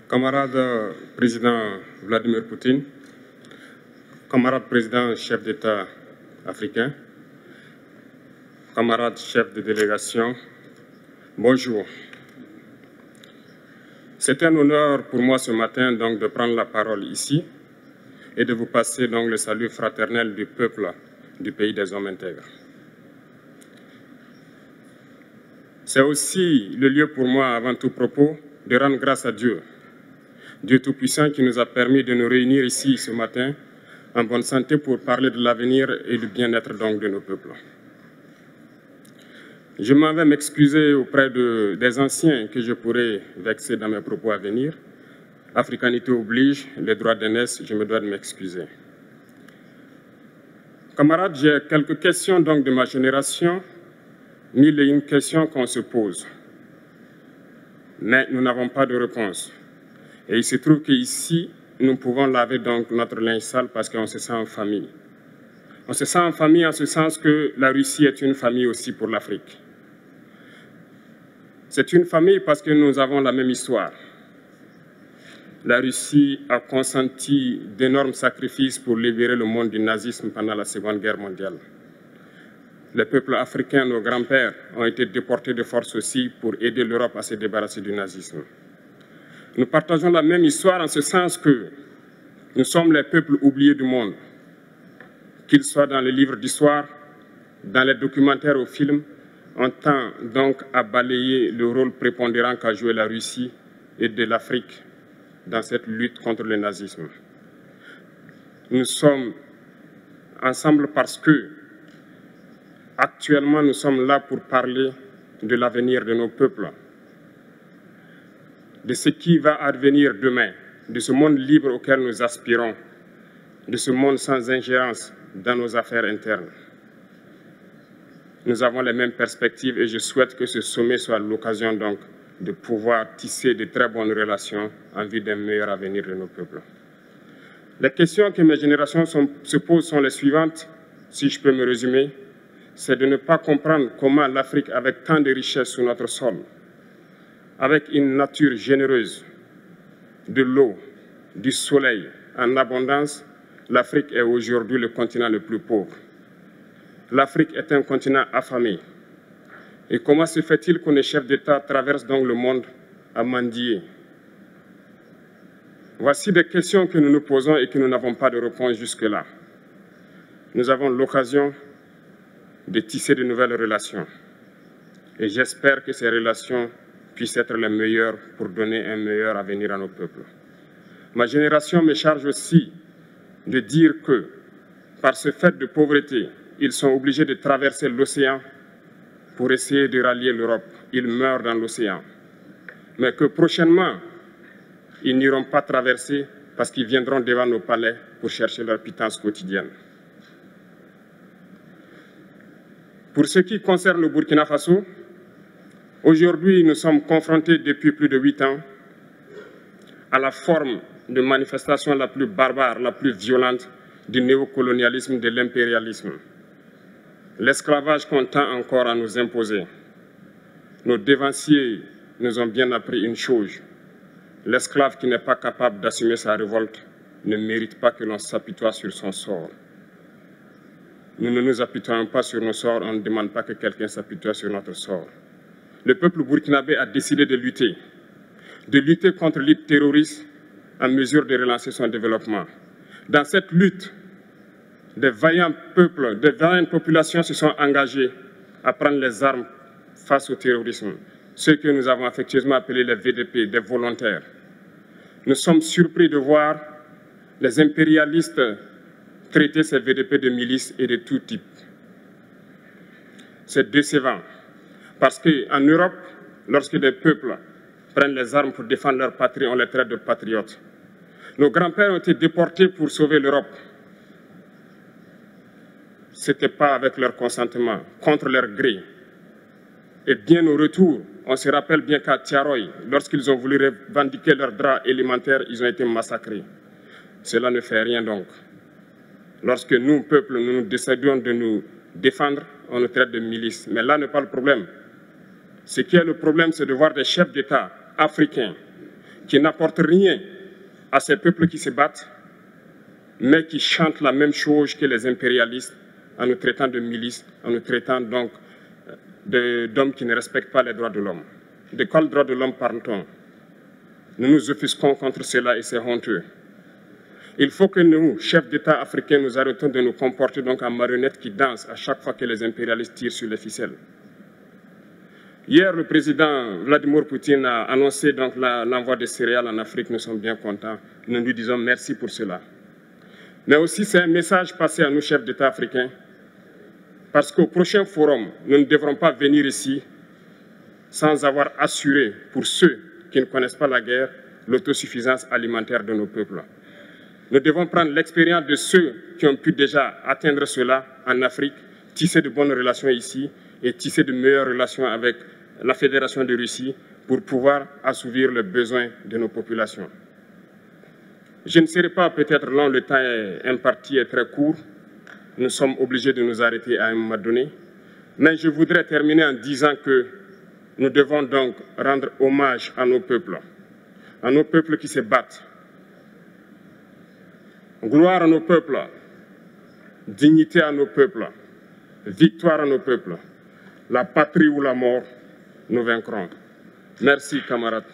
Camarade président Vladimir Poutine, camarade président chef d'État africain, camarade chef de délégation, bonjour. C'est un honneur pour moi ce matin donc de prendre la parole ici et de vous passer donc le salut fraternel du peuple du pays des hommes intègres. C'est aussi le lieu pour moi, avant tout propos, de rendre grâce à Dieu, Dieu Tout-Puissant qui nous a permis de nous réunir ici ce matin en bonne santé pour parler de l'avenir et du bien-être donc de nos peuples. Je m'en vais m'excuser auprès des anciens que je pourrais vexer dans mes propos à venir. Africanité oblige, les droits d'aînesse, je me dois de m'excuser. Camarades, j'ai quelques questions donc de ma génération, mille et une questions qu'on se pose. Mais nous n'avons pas de réponse. Et il se trouve qu'ici, nous pouvons laver donc notre linge sale parce qu'on se sent en famille. On se sent en famille en ce sens que la Russie est une famille aussi pour l'Afrique. C'est une famille parce que nous avons la même histoire. La Russie a consenti d'énormes sacrifices pour libérer le monde du nazisme pendant la Seconde Guerre mondiale. Les peuples africains, nos grands-pères, ont été déportés de force aussi pour aider l'Europe à se débarrasser du nazisme. Nous partageons la même histoire en ce sens que nous sommes les peuples oubliés du monde, qu'ils soient dans les livres d'histoire, dans les documentaires ou films, on tend donc à balayer le rôle prépondérant qu'a joué la Russie et de l'Afrique dans cette lutte contre le nazisme. Nous sommes ensemble parce que, actuellement, nous sommes là pour parler de l'avenir de nos peuples, de ce qui va advenir demain, de ce monde libre auquel nous aspirons, de ce monde sans ingérence dans nos affaires internes. Nous avons les mêmes perspectives et je souhaite que ce sommet soit l'occasion donc de pouvoir tisser de très bonnes relations en vue d'un meilleur avenir de nos peuples. Les questions que mes générations se posent sont les suivantes, si je peux me résumer, c'est de ne pas comprendre comment l'Afrique, avec tant de richesses sur notre sol, avec une nature généreuse, de l'eau, du soleil en abondance, l'Afrique est aujourd'hui le continent le plus pauvre. L'Afrique est un continent affamé. Et comment se fait-il que les chefs d'État traversent donc le monde à mendier? Voici des questions que nous nous posons et que nous n'avons pas de réponse jusque-là. Nous avons l'occasion de tisser de nouvelles relations. Et j'espère que ces relations puissent être les meilleures pour donner un meilleur avenir à nos peuples. Ma génération me charge aussi de dire que, par ce fait de pauvreté, ils sont obligés de traverser l'océan pour essayer de rallier l'Europe. Ils meurent dans l'océan. Mais que prochainement, ils n'iront pas traverser parce qu'ils viendront devant nos palais pour chercher leur pitance quotidienne. Pour ce qui concerne le Burkina Faso, aujourd'hui, nous sommes confrontés depuis plus de 8 ans à la forme de manifestation la plus barbare, la plus violente du néocolonialisme, de l'impérialisme. L'esclavage qu'on tend encore à nous imposer. Nos dévanciers nous ont bien appris une chose. L'esclave qui n'est pas capable d'assumer sa révolte ne mérite pas que l'on s'apitoie sur son sort. Nous ne nous apitoyons pas sur nos sorts, on ne demande pas que quelqu'un s'apitoie sur notre sort. Le peuple burkinabé a décidé de lutter contre l'île terroriste en mesure de relancer son développement. Dans cette lutte, des vaillants peuples, des vaillantes populations se sont engagées à prendre les armes face au terrorisme, ceux que nous avons affectueusement appelés les VDP, des volontaires. Nous sommes surpris de voir les impérialistes traiter ces VDP de milices et de tout type. C'est décevant, parce qu'en Europe, lorsque des peuples prennent les armes pour défendre leur patrie, on les traite de patriotes. Nos grands-pères ont été déportés pour sauver l'Europe. Ce n'était pas avec leur consentement, contre leur gré. Et bien au retour, on se rappelle bien qu'à Tiaroy, lorsqu'ils ont voulu revendiquer leurs droits élémentaires, ils ont été massacrés. Cela ne fait rien donc. Lorsque nous, peuple, nous décidons de nous défendre, on nous traite de milices. Mais là n'est pas le problème. Ce qui est le problème, c'est de voir des chefs d'État africains qui n'apportent rien à ces peuples qui se battent, mais qui chantent la même chose que les impérialistes en nous traitant de milices, en nous traitant donc d'hommes qui ne respectent pas les droits de l'homme. De quels droits de l'homme parle-t-on? Nous nous offusquons contre cela et c'est honteux. Il faut que nous, chefs d'État africains, nous arrêtons de nous comporter donc en marionnettes qui dansent à chaque fois que les impérialistes tirent sur les ficelles. Hier, le président Vladimir Poutine a annoncé donc l'envoi de céréales en Afrique. Nous sommes bien contents. Nous lui disons merci pour cela. Mais aussi, c'est un message passé à nous, chefs d'État africains, parce qu'au prochain forum, nous ne devrons pas venir ici sans avoir assuré, pour ceux qui ne connaissent pas la guerre, l'autosuffisance alimentaire de nos peuples. Nous devons prendre l'expérience de ceux qui ont pu déjà atteindre cela en Afrique, tisser de bonnes relations ici et tisser de meilleures relations avec la Fédération de Russie pour pouvoir assouvir les besoins de nos populations. Je ne serai pas peut-être long, le temps imparti est très court. Nous sommes obligés de nous arrêter à un moment donné. Mais je voudrais terminer en disant que nous devons donc rendre hommage à nos peuples qui se battent. Gloire à nos peuples, dignité à nos peuples, victoire à nos peuples. La patrie ou la mort, nous vaincrons. Merci, camarades.